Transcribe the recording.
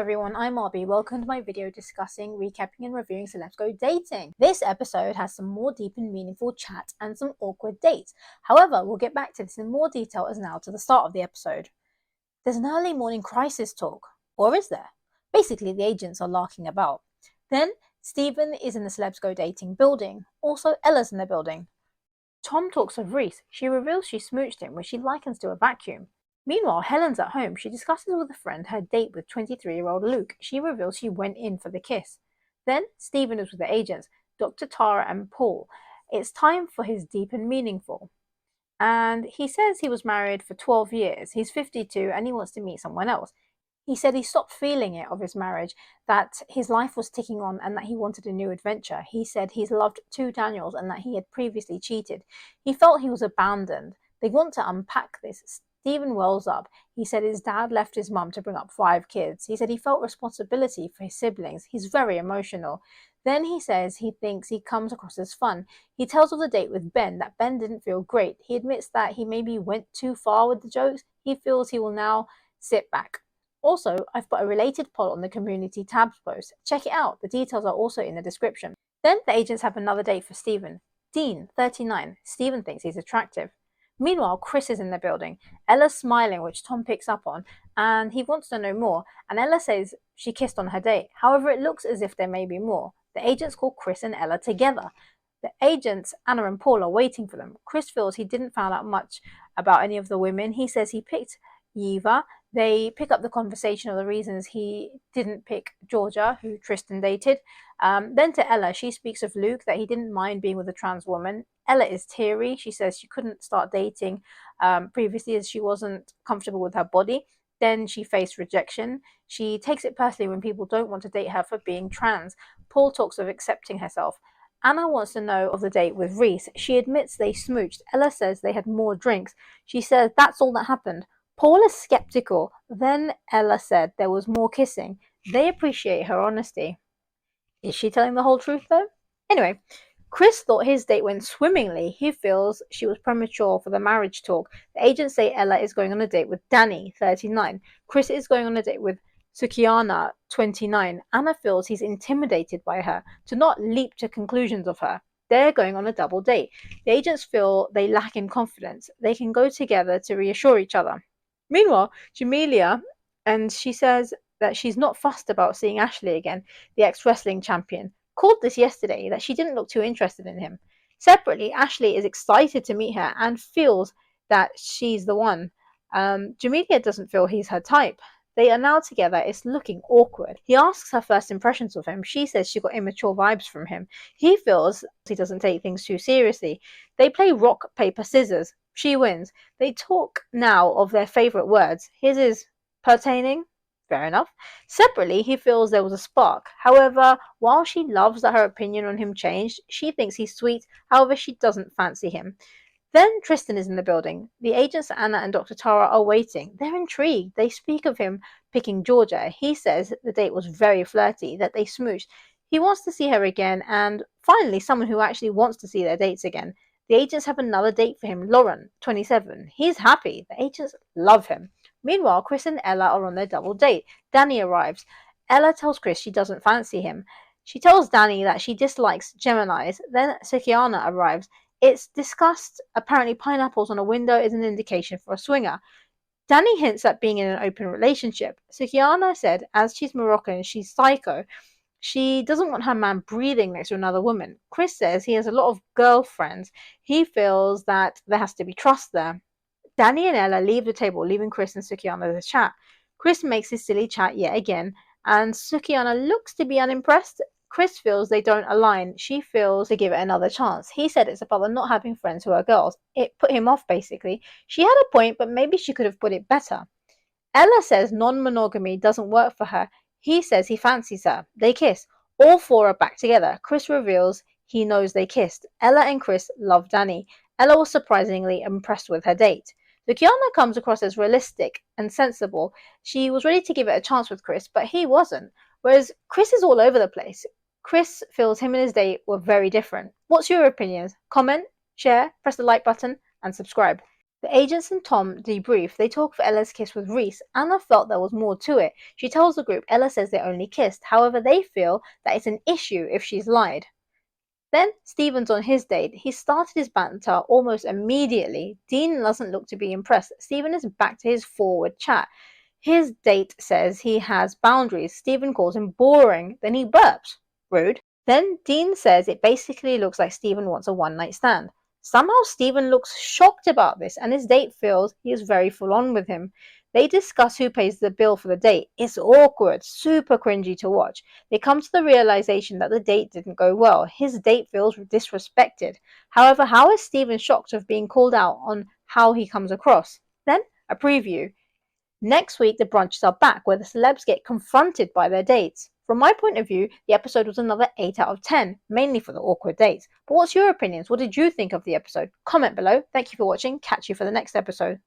everyone, I'm Arby. Welcome to my video discussing, recapping and reviewing Celebs Go Dating. This episode has some more deep and meaningful chat and some awkward dates. However, we'll get back to this in more detail as now to the start of the episode. There's an early morning crisis talk. Or is there? Basically, the agents are larking about. Then, Stephen is in the Celebs Go Dating building. Also, Ella's in the building. Tom talks of Reese. She reveals she smooched him, which she likens to a vacuum. Meanwhile, Helen's at home. She discusses with a friend her date with 23-year-old Luke. She reveals she went in for the kiss. Then, Stephen is with the agents, Dr. Tara and Paul. It's time for his deep and meaningful. And he says he was married for 12 years. He's 52 and he wants to meet someone else. He said he stopped feeling it of his marriage, that his life was ticking on and that he wanted a new adventure. He said he's loved 2 Daniels and that he had previously cheated. He felt he was abandoned. They want to unpack this. Stephen wells up. He said his dad left his mum to bring up 5 kids. He said he felt responsibility for his siblings. He's very emotional. Then he says he thinks he comes across as fun. He tells of the date with Ben that Ben didn't feel great. He admits that he maybe went too far with the jokes. He feels he will now sit back. Also, I've put a related poll on the community tabs post. Check it out. The details are also in the description. Then the agents have another date for Stephen. Dean, 39. Stephen thinks he's attractive. Meanwhile, Chris is in the building. Ella's smiling, which Tom picks up on, and he wants to know more. And Ella says she kissed on her date. However, it looks as if there may be more. The agents call Chris and Ella together. The agents, Anna and Paul, are waiting for them. Chris feels he didn't find out much about any of the women. He says he picked Yeva. They pick up the conversation of the reasons he didn't pick Georgia, who Tristan dated. Then to Ella, she speaks of Luke, that he didn't mind being with a trans woman. Ella is teary. She says she couldn't start dating previously as she wasn't comfortable with her body. Then she faced rejection. She takes it personally when people don't want to date her for being trans. Paul talks of accepting herself. Anna wants to know of the date with Reese. She admits they smooched. Ella says they had more drinks. She says that's all that happened. Paul is skeptical. Then Ella said there was more kissing. They appreciate her honesty. Is she telling the whole truth though? Anyway, Chris thought his date went swimmingly. He feels she was premature for the marriage talk. The agents say Ella is going on a date with Danny, 39. Chris is going on a date with Sukiana, 29. Anna feels he's intimidated by her, to not leap to conclusions of her. They're going on a double date. The agents feel they lack in confidence. They can go together to reassure each other. Meanwhile, Jamelia, and she says that she's not fussed about seeing Ashley again, the ex-wrestling champion, called this yesterday that she didn't look too interested in him. Separately, Ashley is excited to meet her and feels that she's the one. Jamelia doesn't feel he's her type. They are now together. It's looking awkward. He asks her first impressions of him. She says she got immature vibes from him. He feels he doesn't take things too seriously. They play rock, paper, scissors. She wins. They talk now of their favourite words. His is pertaining. Fair enough. Separately, he feels there was a spark. However, while she loves that her opinion on him changed, she thinks he's sweet. However, she doesn't fancy him. Then Tristan is in the building. The agents Anna and Dr. Tara are waiting. They're intrigued. They speak of him picking Georgia. He says the date was very flirty, that they smooched. He wants to see her again, and finally someone who actually wants to see their dates again. The agents have another date for him, Lauren, 27. He's happy. The agents love him. Meanwhile, Chris and Ella are on their double date. Danny arrives. Ella tells Chris she doesn't fancy him. She tells Danny that she dislikes Geminis. Then Sukiana arrives. It's discussed. Apparently, pineapples on a window is an indication for a swinger. Danny hints at being in an open relationship. Sukiana said, as she's Moroccan, she's psycho. She doesn't want her man breathing next to another woman. Chris says he has a lot of girlfriends. He feels that there has to be trust there. Danny and Ella leave the table, leaving Chris and Sukiana to chat. Chris makes his silly chat yet again, and Sukiana looks to be unimpressed. Chris feels they don't align. She feels to give it another chance. He said it's about them not having friends who are girls. It put him off, basically. She had a point, but maybe she could have put it better. Ella says non-monogamy doesn't work for her. He says he fancies her. They kiss. All 4 are back together. Chris reveals he knows they kissed. Ella and Chris love Danny. Ella was surprisingly impressed with her date. Sukiana comes across as realistic and sensible. She was ready to give it a chance with Chris, but he wasn't. Whereas Chris is all over the place. Chris feels him and his date were very different. What's your opinions? Comment, share, press the like button, and subscribe. The agents and Tom debrief. They talk of Ella's kiss with Reese. Anna felt there was more to it. She tells the group Ella says they only kissed. However, they feel that it's an issue if she's lied. Then Stephen's on his date. He started his banter almost immediately. Dean doesn't look to be impressed. Stephen is back to his forward chat. His date says he has boundaries. Stephen calls him boring. Then he burps. Rude. Then Dean says it basically looks like Stephen wants a one-night stand. Somehow Stephen looks shocked about this and his date feels he is very full on with him. They discuss who pays the bill for the date. It's awkward, super cringy to watch. They come to the realization that the date didn't go well. His date feels disrespected. However, how is Stephen shocked of being called out on how he comes across? Then, a preview. Next week, the brunches are back, where the celebs get confronted by their dates. From my point of view, the episode was another 8 out of 10, mainly for the awkward dates. But what's your opinions? What did you think of the episode? Comment below. Thank you for watching. Catch you for the next episode.